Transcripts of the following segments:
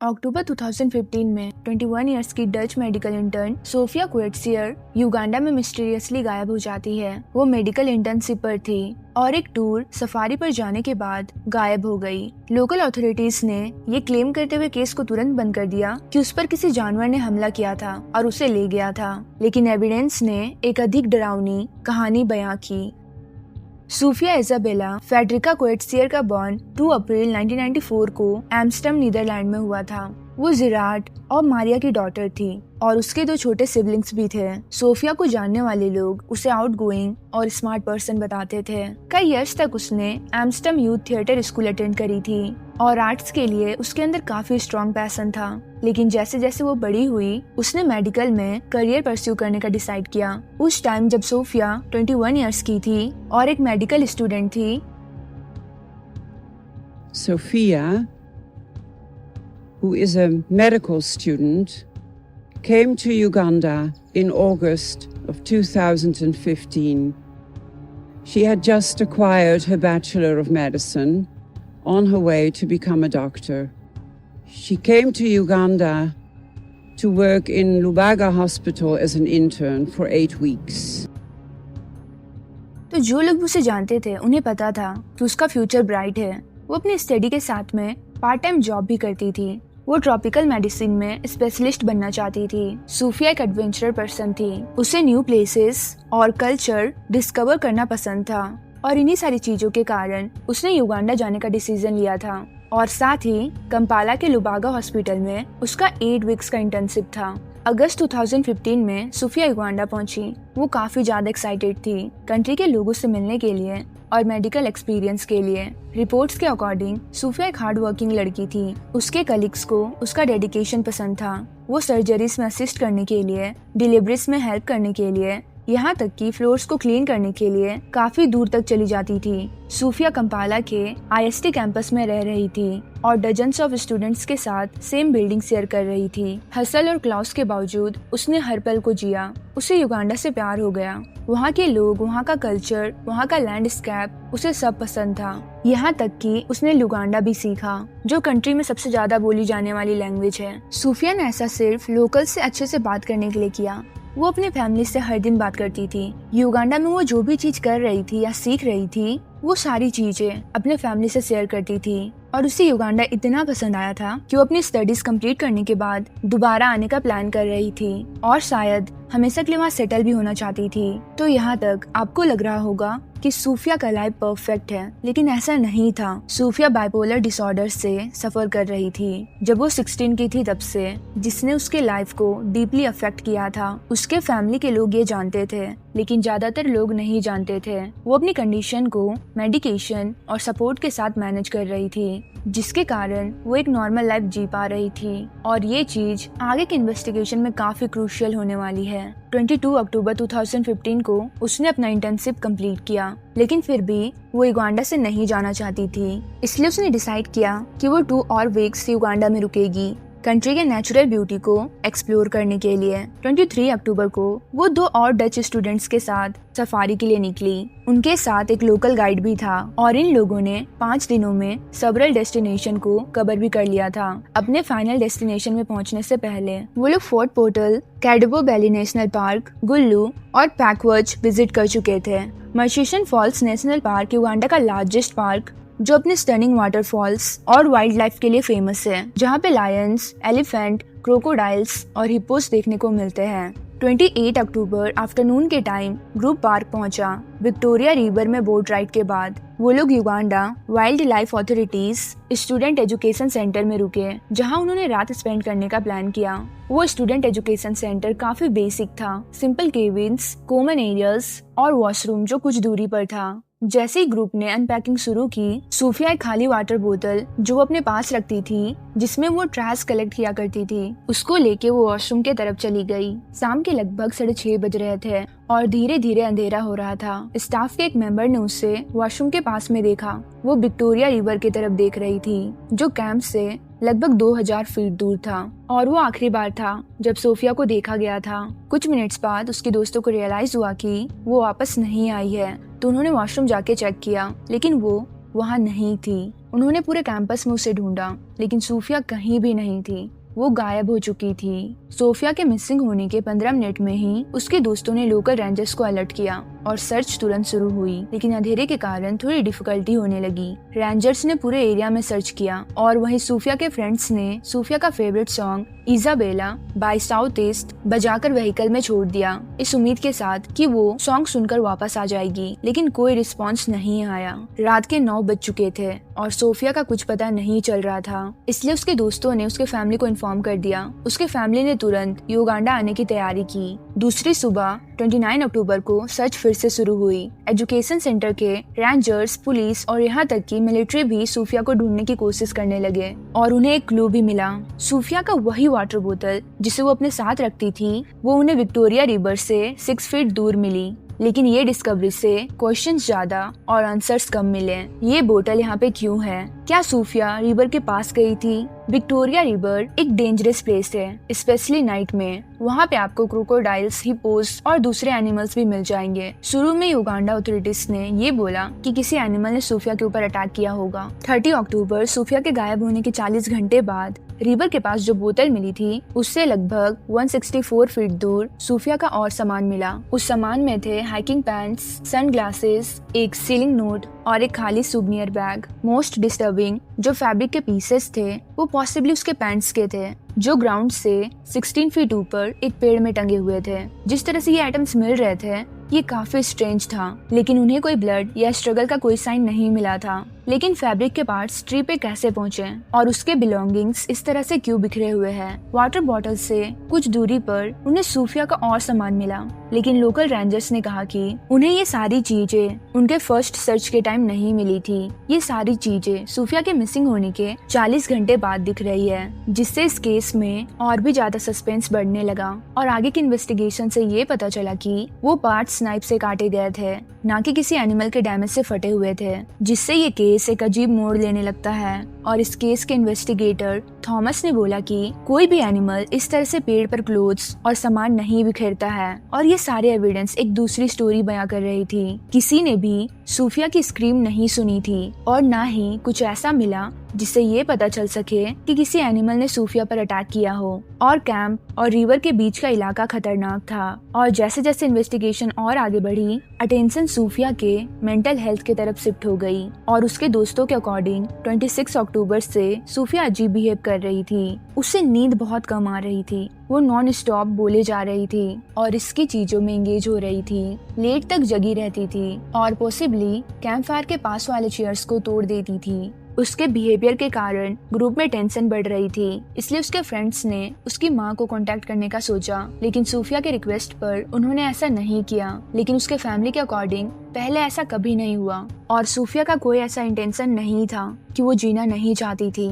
अक्टूबर 2015 में 21 इयर्स की Dutch medical intern Sofia क्वेट्सियर युगांडा में मिस्टीरियसली गायब हो जाती है। वो मेडिकल इंटर्नशिप पर थी और एक टूर सफारी पर जाने के बाद गायब हो गई। लोकल अथॉरिटीज ने ये क्लेम करते हुए केस को तुरंत बंद कर दिया कि उस पर किसी जानवर ने हमला किया था और उसे ले गया था, लेकिन एविडेंस ने एक अधिक डरावनी कहानी बयां की। सूफिया इजाबेला फेडरिका क्वेट्सियर का बॉर्न 2 अप्रैल 1994 को एम्स्टर्डम नीदरलैंड में हुआ था। वो जिराट और मारिया की डॉटर थी और उसके 2 छोटे सिबलिंग्स भी थे। सोफिया को जानने वाले लोग उसे आउटगोइंग और स्मार्ट पर्सन बताते थे। कई इयर्स तक उसने Amsterdam youth theatre school attend करी थी और आर्ट्स के लिए उसके अंदर काफी स्ट्रॉन्ग पैशन था, लेकिन जैसे जैसे वो बड़ी हुई उसने मेडिकल में करियर परस्यू करने का डिसाइड किया। उस टाइम जब सोफिया 21 इयर्स की थी और एक मेडिकल स्टूडेंट थी। Sophia, who is a medical student, came to Uganda in August of 2015. She had just acquired her Bachelor of Medicine on her way to become a doctor. She came to Uganda to work in Lubaga Hospital as an intern for 8 weeks. तो जो लोग उसे जानते थे उन्हें पता था कि उसका फ्यूचर ब्राइट है। वो अपनी स्टडी के साथ में पार्ट टाइम जॉब भी करती थी। वो ट्रॉपिकल मेडिसिन में स्पेशलिस्ट बनना चाहती थी। सूफिया एक एडवेंचरर पर्सन थी। उसे न्यू प्लेसेस और कल्चर डिस्कवर करना पसंद था और इन्हीं सारी चीजों के कारण उसने युगांडा जाने का डिसीजन लिया था और साथ ही कंपाला के लुबागा हॉस्पिटल में उसका 8 वीक्स का इंटर्नशिप था। अगस्त 2015 में सूफिया युगांडा पहुंची। वो काफी ज्यादा एक्साइटेड थी कंट्री के लोगों से मिलने के लिए और मेडिकल एक्सपीरियंस के लिए। रिपोर्ट्स के अकॉर्डिंग सूफिया एक हार्ड वर्किंग लड़की थी। उसके कलीग्स को उसका डेडिकेशन पसंद था। वो सर्जरीज में असिस्ट करने के लिए, डिलीवरीज में हेल्प करने के लिए, यहाँ तक कि फ्लोर्स को क्लीन करने के लिए काफी दूर तक चली जाती थी। सूफिया कंपाला के IST कैंपस में रह रही थी और डजन्स ऑफ स्टूडेंट्स के साथ सेम बिल्डिंग शेयर कर रही थी। हसल और क्लाउस के बावजूद उसने हर पल को जिया। उसे युगांडा से प्यार हो गया। वहाँ के लोग, वहाँ का कल्चर, वहाँ का लैंडस्केप उसे सब पसंद था। यहाँ तक कि उसने लुगांडा भी सीखा, जो कंट्री में सबसे ज्यादा बोली जाने वाली लैंग्वेज है। सूफिया ने ऐसा सिर्फ लोकल से अच्छे से बात करने के लिए किया। वो अपने फैमिली से हर दिन बात करती थी। युगांडा में वो जो भी चीज कर रही थी या सीख रही थी वो सारी चीजें अपने फैमिली से शेयर करती थी और उसे युगांडा इतना पसंद आया था कि वो अपनी स्टडीज कंप्लीट करने के बाद दोबारा आने का प्लान कर रही थी और शायद हमेशा के लिए वहाँ सेटल भी होना चाहती थी। तो यहाँ तक आपको लग रहा होगा कि सूफिया का लाइफ परफेक्ट है, लेकिन ऐसा नहीं था। सूफिया बाइपोलर डिसऑर्डर से सफर कर रही थी जब वो 16 की थी, तब से, जिसने उसके लाइफ को डीपली अफेक्ट किया था। उसके फैमिली के लोग ये जानते थे, लेकिन ज्यादातर लोग नहीं जानते थे। वो अपनी कंडीशन को मेडिकेशन और सपोर्ट के साथ मैनेज कर रही थी, जिसके कारण वो एक नॉर्मल लाइफ जी पा रही थी और ये चीज आगे के इन्वेस्टिगेशन में काफी क्रूशियल होने वाली है। 22 अक्टूबर 2015 को उसने अपना इंटर्नशिप कंप्लीट किया, लेकिन फिर भी वो युगांडा से नहीं जाना चाहती थी। इसलिए उसने डिसाइड किया कि वो 2 और वीक्स युगांडा में रुकेगी कंट्री के नेचुरल ब्यूटी को एक्सप्लोर करने के लिए। 23 अक्टूबर को वो 2 और डच स्टूडेंट्स के साथ सफारी के लिए निकली। उनके साथ एक लोकल गाइड भी था और इन लोगों ने 5 दिनों में सेवरल डेस्टिनेशन को कवर भी कर लिया था। अपने फाइनल डेस्टिनेशन में पहुंचने से पहले वो लोग Fort Portal, Kidepo Valley National Park, Gulu और पैकवर्च विजिट कर चुके थे। Murchison Falls National Park Uganda का लार्जेस्ट पार्क, जो अपने स्टनिंग वाटरफॉल्स और वाइल्ड लाइफ के लिए फेमस है, जहाँ पे लायंस, एलिफेंट, क्रोकोडाइल्स और हिप्पोस देखने को मिलते हैं। 28 अक्टूबर आफ्टरनून के टाइम ग्रुप पार्क पहुंचा। विक्टोरिया रिवर में बोट राइड के बाद वो लोग Uganda Wildlife Authority's student education centre में रुके, जहां उन्होंने रात स्पेंड करने का प्लान किया। वो स्टूडेंट एजुकेशन सेंटर काफी बेसिक था। सिंपल केबिन्स, कॉमन एरियाज और वॉशरूम जो कुछ दूरी पर था। जैसे ही ग्रुप ने अनपैकिंग शुरू की, सूफिया एक खाली वाटर बोतल जो वो अपने पास रखती थी, जिसमें वो ट्रैश कलेक्ट किया करती थी, उसको लेके वो वॉशरूम के तरफ चली गई। शाम के लगभग 6:30 बज रहे थे और धीरे धीरे अंधेरा हो रहा था। स्टाफ के एक मेंबर ने उसे वॉशरूम के पास में देखा। वो विक्टोरिया रिवर की तरफ देख रही थी, जो कैंप से लगभग 2000 फीट दूर था और वो आखिरी बार था जब सोफिया को देखा गया था। कुछ मिनट्स बाद उसके दोस्तों को रियलाइज हुआ कि वो वापस नहीं आई है, तो उन्होंने वॉशरूम जाके चेक किया, लेकिन वो वहाँ नहीं थी। उन्होंने पूरे कैंपस में उसे ढूंढा, लेकिन सूफिया कहीं भी नहीं थी। वो गायब हो चुकी थी। सोफिया के मिसिंग होने के 15 मिनट में ही उसके दोस्तों ने लोकल रेंजर्स को अलर्ट किया और सर्च तुरंत शुरू हुई, लेकिन अंधेरे के कारण थोड़ी डिफिकल्टी होने लगी। रेंजर्स ने पूरे एरिया में सर्च किया और वहीं सूफिया के फ्रेंड्स ने सूफिया का favourite song Isabella by South East बजाकर व्हीकल में छोड़ दिया, इस उम्मीद के साथ कि वो सॉन्ग सुनकर वापस आ जाएगी, लेकिन कोई रिस्पॉन्स नहीं आया। रात के 9 बज चुके थे और सोफिया का कुछ पता नहीं चल रहा था, इसलिए उसके दोस्तों ने उसके फैमिली को इन्फॉर्म कर दिया। उसके फैमिली ने तुरंत युगांडा आने की तैयारी की। दूसरी सुबह 29 अक्टूबर को सर्च फिर से शुरू हुई। एजुकेशन सेंटर के रेंजर्स, पुलिस और यहाँ तक कि मिलिट्री भी सूफिया को ढूंढने की कोशिश करने लगे और उन्हें एक क्लू भी मिला। सूफिया का वही वाटर बोतल जिसे वो अपने साथ रखती थी, वो उन्हें विक्टोरिया रिवर से 6 फीट दूर मिली। लेकिन ये डिस्कवरी से क्वेश्चंस ज्यादा और आंसर्स कम मिले। ये बोतल यहाँ पे क्यों है? क्या सूफिया रिवर के पास गई थी? विक्टोरिया रिवर एक डेंजरस प्लेस है, स्पेशली नाइट में। वहाँ पे आपको क्रोकोडाइल्स, हिप्पोस और दूसरे एनिमल्स भी मिल जाएंगे। शुरू में युगांडा अथॉरिटीज ने ये बोला कि किसी एनिमल ने सूफिया के ऊपर अटैक किया होगा। 30 अक्टूबर सूफिया के गायब होने के 40 घंटे बाद रिवर के पास जो बोतल मिली थी, उससे लगभग 164 फीट दूर सूफिया का और सामान मिला। उस सामान में थे हाइकिंग पैंट्स, सन ग्लासेस, एक सीलिंग नोट और एक खाली सुवनियर बैग। मोस्ट डिस्टर्बिंग, जो फैब्रिक के पीसेस थे वो पॉसिबली उसके पैंट्स के थे, जो ग्राउंड से 16 फीट ऊपर एक पेड़ में टंगे हुए थे। जिस तरह से ये आइटम्स मिल रहे थे ये काफी स्ट्रेंज था, लेकिन उन्हें कोई ब्लड या स्ट्रगल का कोई साइन नहीं मिला था। लेकिन फैब्रिक के पार्ट्स ट्री पे कैसे पहुंचे और उसके बिलोंगिंग्स इस तरह से क्यों बिखरे हुए हैं? वाटर बॉटल से कुछ दूरी पर उन्हें सूफिया का और सामान मिला, लेकिन लोकल रेंजर्स ने कहा कि उन्हें ये सारी चीजें उनके फर्स्ट सर्च के टाइम नहीं मिली थी। ये सारी चीजें सूफिया के मिसिंग होने के 40 घंटे बाद दिख रही है, जिससे इस केस में और भी ज्यादा सस्पेंस बढ़ने लगा। और आगे की इन्वेस्टिगेशन से ये पता चला कि वो पार्ट्स नाइफ से काटे गए थे, ना कि किसी एनिमल के डैमेज से फटे हुए थे, जिससे ये केस एक अजीब मोड़ लेने लगता है। और इस केस के इन्वेस्टिगेटर थॉमस ने बोला कि कोई भी एनिमल इस तरह से पेड़ पर क्लोथ्स और सामान नहीं बिखेरता है, और ये सारे एविडेंस एक दूसरी स्टोरी बयां कर रही थी। किसी ने भी सूफिया की स्क्रीम नहीं सुनी थी और ना ही कुछ ऐसा मिला जिससे ये पता चल सके कि किसी एनिमल ने सूफिया पर अटैक किया हो। और कैंप और रिवर के बीच का इलाका खतरनाक था, और जैसे जैसे इन्वेस्टिगेशन और आगे बढ़ी, अटेंशन सूफिया के मेंटल हेल्थ की तरफ शिफ्ट हो गई। और उसके दोस्तों के अकॉर्डिंग 26 अक्टूबर से सूफिया अजीब बिहेव कर रही थी। उससे नींद बहुत कम आ रही थी, वो नॉन स्टॉप बोले जा रही थी और इसकी चीजों में एंगेज हो रही थी। लेट तक जगी रहती थी और पॉसिबली कैंप फायर के पास वाले चेयर्स को तोड़ देती थी। उसके बिहेवियर के कारण ग्रुप में टेंशन बढ़ रही थी, इसलिए उसके फ्रेंड्स ने उसकी माँ को कांटेक्ट करने का सोचा, लेकिन सूफिया के रिक्वेस्ट पर उन्होंने ऐसा नहीं किया। लेकिन उसके फैमिली के अकॉर्डिंग पहले ऐसा कभी नहीं हुआ और सूफिया का कोई ऐसा इंटेंशन नहीं था कि वो जीना नहीं चाहती थी।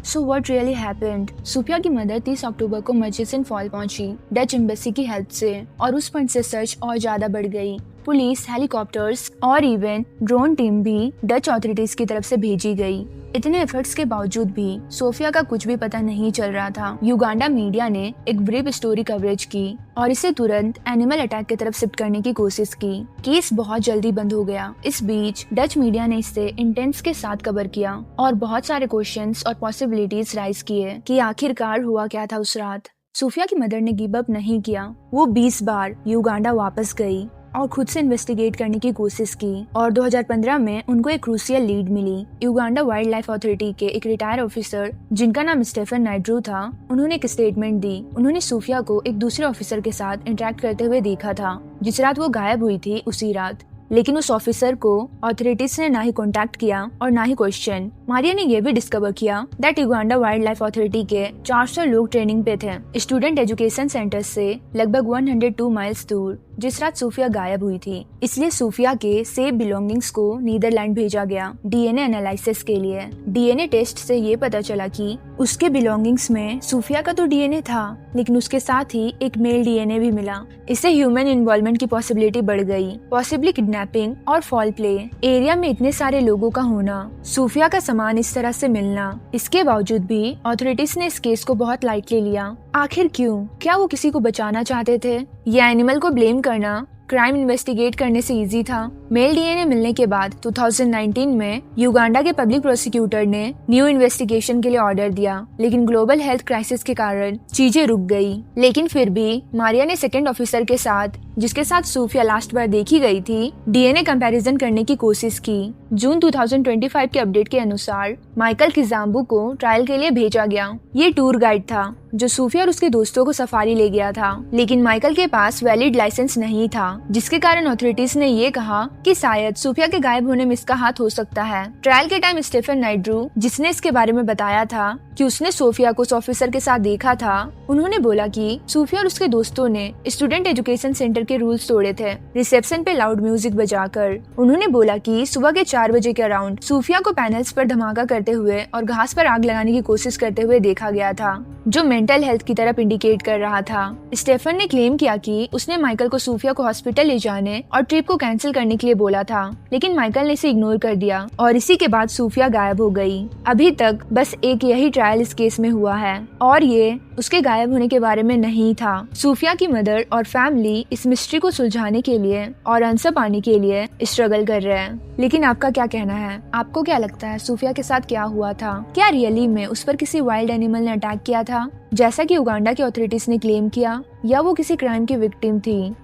So what really happened? सूफिया की मदर 30 अक्टूबर को मर्चिसन फॉल पहुंची डच एम्बेसी की हेल्प से, और उस पॉइंट से सर्च और ज्यादा बढ़ गई। पुलिस, हेलीकॉप्टर्स और इवन ड्रोन टीम भी डच ऑथोरिटीज की तरफ से भेजी गई। इतने एफर्ट्स के बावजूद भी सोफिया का कुछ भी पता नहीं चल रहा था। युगांडा मीडिया ने एक ब्रीफ स्टोरी कवरेज की और इसे तुरंत एनिमल अटैक की तरफ शिफ्ट करने की कोशिश की। केस बहुत जल्दी बंद हो गया। इस बीच डच मीडिया ने इसे इंटेंस के साथ कवर किया और बहुत सारे क्वेश्चंस और पॉसिबिलिटीज राइज किए कि आखिरकार हुआ क्या था उस रात। सूफिया की मदर ने गिव अप नहीं किया। वो 20 बार युगांडा वापस गई और खुद से इन्वेस्टिगेट करने की कोशिश की, और 2015 में उनको एक क्रूशियल लीड मिली। युगांडा वाइल्ड लाइफ अथॉरिटी के एक रिटायर ऑफिसर जिनका नाम स्टेफन नाइड्रू था, उन्होंने एक स्टेटमेंट दी। उन्होंने सूफिया को एक दूसरे ऑफिसर के साथ इंटरेक्ट करते हुए देखा था जिस रात वो गायब हुई थी उसी रात, लेकिन उस ऑफिसर को ऑथोरिटीज ने ना ही कांटेक्ट किया और ना ही क्वेश्चन। मारिया ने यह भी डिस्कवर किया that Uganda wild life authority के 400 लोग ट्रेनिंग पे थे, स्टूडेंट एजुकेशन सेंटर से लगभग 102 माइल्स दूर, जिस रात सूफिया गायब हुई थी। इसलिए सूफिया के सेफ बिलोंगिंग्स को नीदरलैंड भेजा गया डीएनए एनालिसिस के लिए। डीएनए टेस्ट से ये पता चला कि उसके बिलोंगिंग्स में सूफिया का तो डीएनए था, लेकिन उसके साथ ही एक मेल डीएनए भी मिला। इससे ह्यूमन इन्वॉल्वमेंट की पॉसिबिलिटी बढ़ गई, पॉसिबली किडनैपिंग और फॉल प्ले। एरिया में इतने सारे लोगों का होना, सूफिया का सामान इस तरह से मिलना, इसके बावजूद भी ऑथोरिटीज ने इस केस को बहुत लाइटली लिया। आखिर क्यों? क्या वो किसी को बचाना चाहते थे, या एनिमल को ब्लेम करना क्राइम इन्वेस्टिगेट करने से इजी था, मेल डीएनए मिलने के बाद 2019 में युगांडा के पब्लिक प्रोसिक्यूटर ने न्यू इन्वेस्टिगेशन के लिए ऑर्डर दिया, लेकिन ग्लोबल हेल्थ क्राइसिस के कारण चीजें रुक गई। लेकिन फिर भी मारिया ने सेकंड ऑफिसर के साथ, जिसके साथ सूफिया लास्ट बार देखी गई थी, डीएनए कंपैरिजन करने की कोशिश की। जून 2025 के अपडेट के अनुसार माइकल किजाम्बू को ट्रायल के लिए भेजा गया। ये टूर गाइड था जो सूफिया और उसके दोस्तों को सफारी ले गया था, लेकिन माइकल के पास वैलिड लाइसेंस नहीं था, जिसके कारण अथॉरिटीज ने ये कहा कि शायद सूफिया के गायब होने में इसका हाथ हो सकता है। ट्रायल के टाइम स्टीफन नाइड्रू, जिसने इसके बारे में बताया था कि उसने सोफिया को उस ऑफिसर के साथ देखा था, उन्होंने बोला कि सूफिया और उसके दोस्तों ने स्टूडेंट एजुकेशन सेंटर के रूल्स तोड़े थे, रिसेप्शन पे लाउड म्यूजिक बजाकर। उन्होंने बोला कि सुबह के 4 बजे के अराउंड सूफिया को पैनल्स पर धमाका करते हुए और घास पर आग लगाने की कोशिश करते हुए देखा गया था, जो मेंटल हेल्थ की तरफ इंडिकेट कर रहा था। स्टेफन ने क्लेम किया कि उसने माइकल को सूफिया को हॉस्पिटल ले जाने और ट्रिप को कैंसिल करने के लिए बोला था, लेकिन माइकल ने इसे इग्नोर कर दिया और इसी के बाद सूफिया गायब हो गई। अभी तक बस एक यही ट्रायल इस केस में हुआ है और ये उसके गायब होने के बारे में नहीं था। सूफिया की मदर और फैमिली इस मिस्ट्री को सुलझाने के लिए और आंसर पाने के लिए स्ट्रगल कर रहे हैं। लेकिन आपका क्या कहना है? आपको क्या लगता है सूफिया के साथ क्या हुआ था? क्या रियली में उस पर किसी वाइल्ड एनिमल ने अटैक किया था, जैसा कि उगांडा की अथॉरिटीज ने क्लेम किया, या वो किसी क्राइम की विक्टिम थी?